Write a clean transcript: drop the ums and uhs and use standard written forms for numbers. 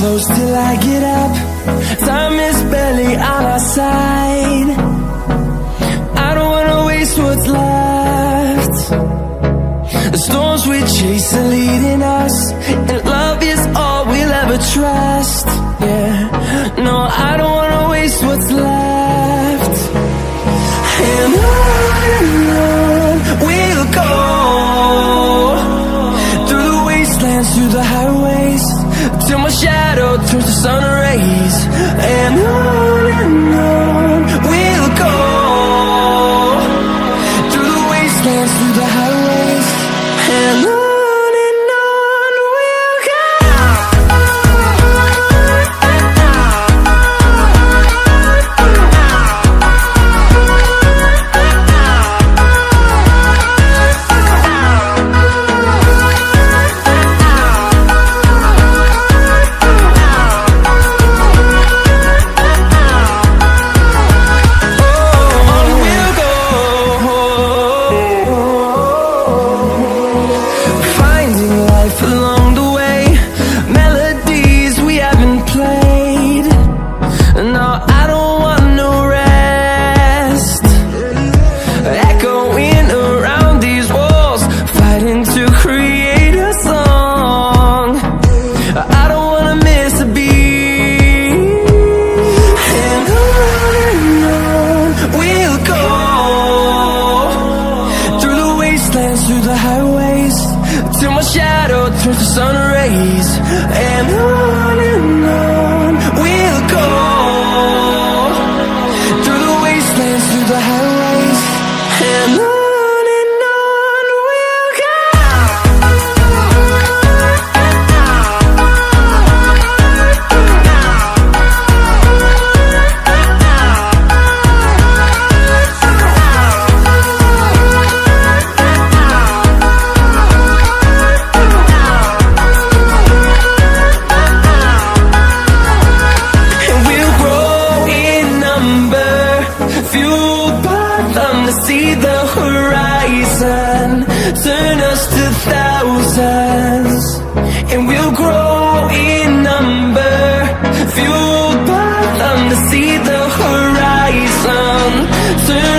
close till I get up. Time is barely on our side. I don't wanna waste what's left. The storms we chase are leading us, and love is all we'll ever trust. Yeah, no, I don't wanna waste what's left. And on we'll go, through the wastelands, through the highways, till my shadow turns to sun rays. And on we'll go, through the wastelands, through the highways, and on we'll go. Through the highways, till my shadow turns to sun rays. And on we'll go, through the wastelands, through the highways, and on we'll go. See the horizon, turn us to thousands, and we'll grow in number, fueled by them to see the horizon, turn